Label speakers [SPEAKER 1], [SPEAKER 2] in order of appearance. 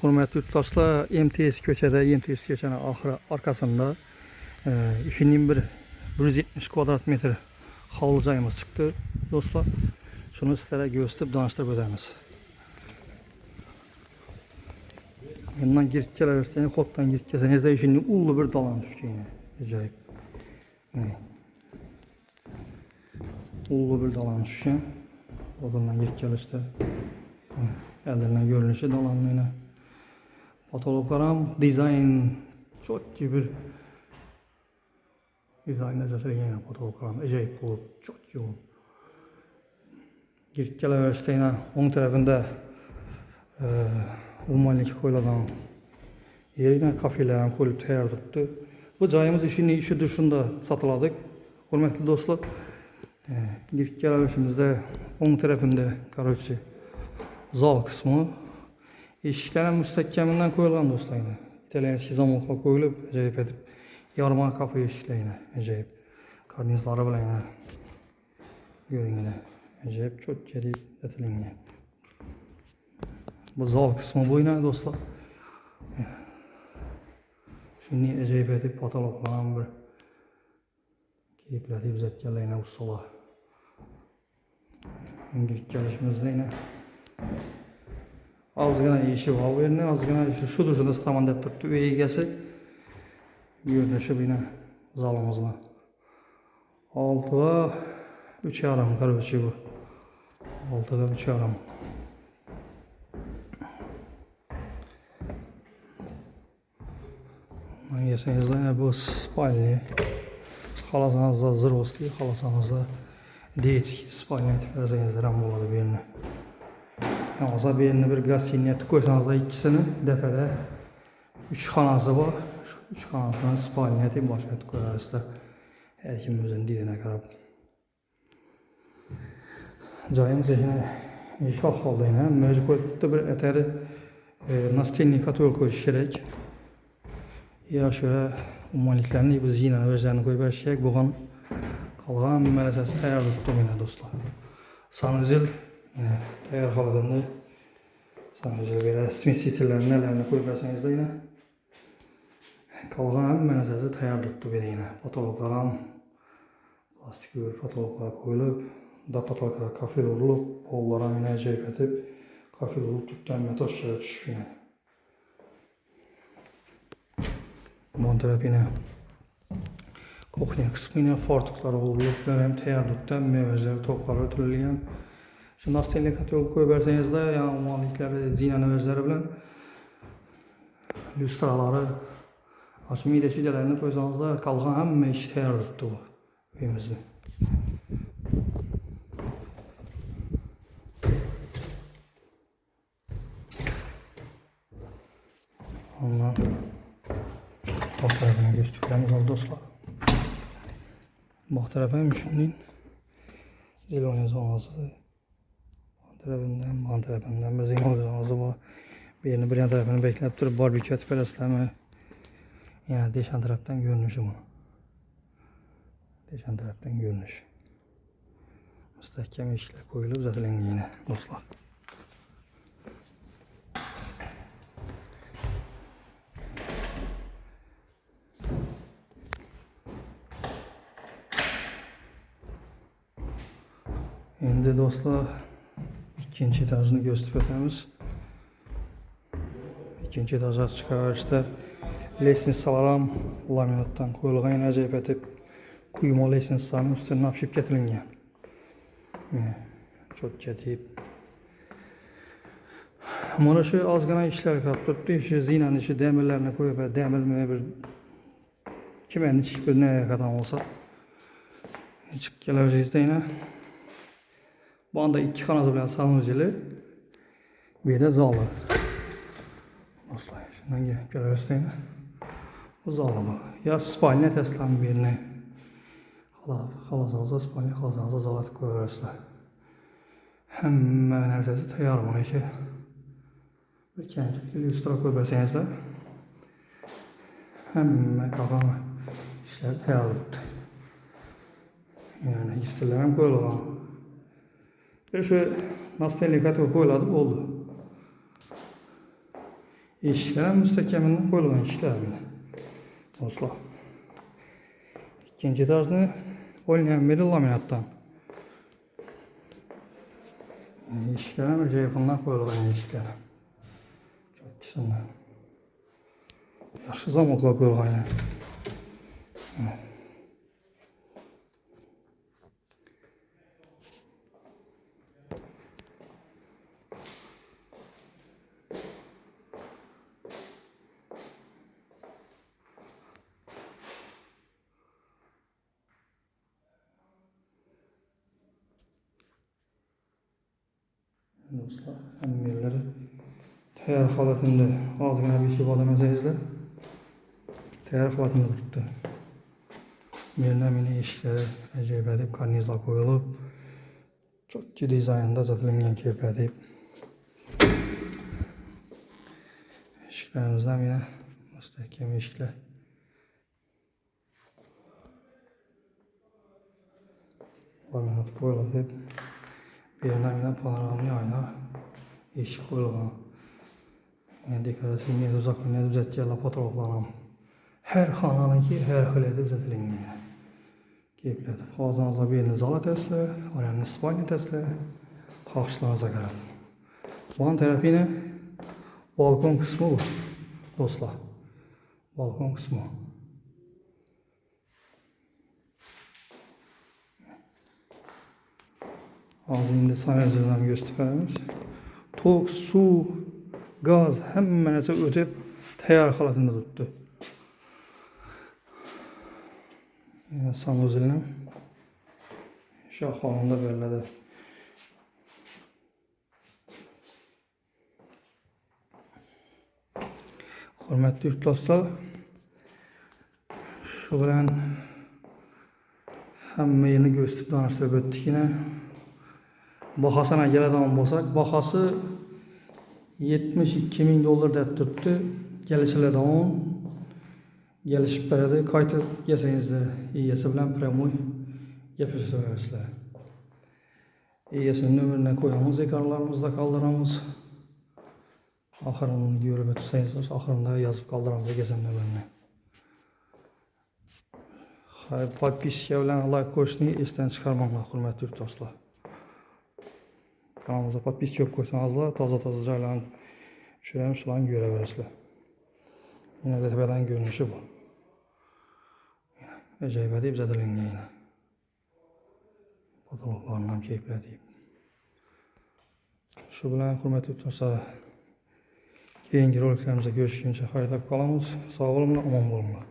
[SPEAKER 1] Hürmetli yurttaşlar, MTS köçede, MTS köçenin arkasında 170 kvadratmetre havlucayımız çıktı dostlar. Şunu sizlere gösterip danıştırıp ödemiz. Yandan girip gelebilirseniz, hoptan girip gelseniz de şimdi ulu bir dalan düştü yine. Acayip. Ulu bir dalan düştü. Oradan girip gelişte. Ellerinden görünüşü dalanlı yine. Patologlarım dizayn çok gibi dizayn necəsidir yine patologlarım. Acayip bulup çok yoğun. Girip gelebilirseniz yine onun tarafında ummanlık koyulan yerine kafelerin koyup tayar tuttu. Bu cayımız işi dışında satıladık. Hürmetli dostlar, girip gelişimizde onun tarafında karıcı zal kısmı eşiklerin müstekeminden koyulan dostlar yine. İtalyanski zamanla koyulup acayip edip yarıma kapı eşikler yine acayip. Kardinizları bile yine görün yine acayip çok gelip etilin yine. Bu zal kısmı bu yine dostlar. Şimdi acayip edip patologlanan bir keyifli bize etkilerine ustalar. İngiliz gelişimizde yine azgına işi var. Yerine azgına işi şu dışında tamam da tuttu. Ve ilgisi görünüşü yine zalımızda. 6'a 3 aram karıcı bu. 6'da 3 aram. Yesenizde yine bu spalni. Xalasanızda hazır olsun. Xalasanızda deyik spalni verseniz de buladı bir yerine. Yalnızca bir yerine bir gaz sinyeti koysanız da ikisini defede 3 xanası var. 3 xanasının spalniyeti başka koyarız da her kim özünün diline karab. Cayımız yine inşallah oldu yine. Mecburiyette bir eteri nastilni katol koyuş gerek. Ya şöyle ummanlıklarını bu zina özlerini koyup başlayacak. Bugün kalan mümelesesi tayar tuttum yine dostlar. Sanızel yine tayar kaladığında sanızel bir resmi sitelerin nelerini koyup başlayacağız da yine kalan mümelesesi tayar tuttu bir de yine. Patologlarım plastik bir patologlar koyulup da patologlar kafir olup pollara yine acayip edip kafir olup tuttan metoşlara düşüp yine. Monterapine kokniya kısmı yine fartukları olup hem teyarduttan meyveleri topları ötürülüyen. Şimdi nasıl katıyolup koyuverseniz de yani umalikleri zina özleri bilen lüstraları açım ideşicelerini koysanız da kalkan hem iş teyarduttu bu evimizde. Ondan bak tarafına göstereceğimiz oldu dostlar. Bak tarafıyım şimdi ziloniz zonası. Man tarafından bir ziloniz zonası var. Bir yerini bir yan tarafını bekleyip durup barbekü etip arasılama. Yani deşen taraftan görünüşü bu. Deşen taraftan görünüş. Müstehkem işler koyulup zaten yine dostlar. Şimdi dostlar ikinci etajını göstereceğimiz. İkinci etaja çıkarışta lesinsalar laminattan koyulgan yine acayip edip kuyuma lesinsaların üstüne apşip getirilgen. Çok gedib. Mana şu azgana işler kaptırdı. İşte zinanın işi demirlerine koyup demirmeye bir kimenin hiç bir neye kadar olsa çık gelebiliriz de yine. Bu anda 2 kanazı bilen sanuzeli bir de zalı. Dostlar, şundan gelebiliriz de yine. Bu zalı bu. Ya spalne teslam birine. Xalasanızda spalne, xalasanızda zalat koyarızlar. Hem neredeyse tayar bunu işi. Bir kendikli illustra koyarsanız da hem kafama işler tayar tuttu. Yani istilerim böyle olan. Bir şu nastelli katı koyuladı oldu. Eshiklar müstehkeminden qo'yilgan eshiklar mana. Do'stlar. İkinci etazni qo'yilgan beri laminatdan. Eshiklar ham ajoyibundan qo'yilgan eshiklar. Çok güzel. Yaxshi zamoqlar qo'yilgan. Do'stlar, hamma yerlari tayyor holatida ozgina bir ish bo'lmasangizlar, tayyor holatida turibdi. Yerlar meni eshiklari ajoyib deb karnizlar qo'yilib, cho'tki dizaynda zatilgan keplar deb. Eshiklarimizda yana mustahkam eshiklar. Laminat qo'yilib deb. Yerlerden panoramli ayna eshik qo'yilgan. Dekorativ uzaklarni düzeltganlar fotoğraflaram. Her xonaniki har xil etib düzeltilgan. Keyifli. Hozirda birini zal etasizlar, oranni spalni etasizlar. Xohishlaringizga qarab. Buning tarafini balkon qismi bu. Do'stlar. Balkon qismi. Ağzında sanayicilerden gösterimiz. Tok, su, gaz hamma narsa o'tib tayyor holatida turibdi. Sanuzilni shu holda beriladi. Hurmatli yurtdoshlar, shu bilan hamma yerni ko'rsatib tanishtirib o'tdik yine. Bahasına keladigan bo'lsak, bahası 72 ming dollar deb turibdi. Kelishiladigan, kelishib beradi. Qayta yasangizda egasi bilan pryamoy gaplashaverasizlar. Egasini nomerini qo'yamiz, ekranlarimizda qoldiramiz. Oxirini ko'rib o'tsangiz, oxirida yozib qoldiramiz egasini nomerini. Podpiska bilan like qo'yishni esdan chiqarmanglar, hurmatli yurtdoshlar. Kanalımıza podpiska yok koysanızlar, taza joylarni tushiramiz, shularni ko'raverasizlar. Yine de tepeden görünüşü bu. Ajoyib deb zatilgan yine. Fotoğraflardan keyifli deb. Shu bilan hurmatli yurtdoshlar, keyingi roliklerimizda görüşguncha xayrlab qolamiz. Sog' bo'linglar, omon bo'linglar.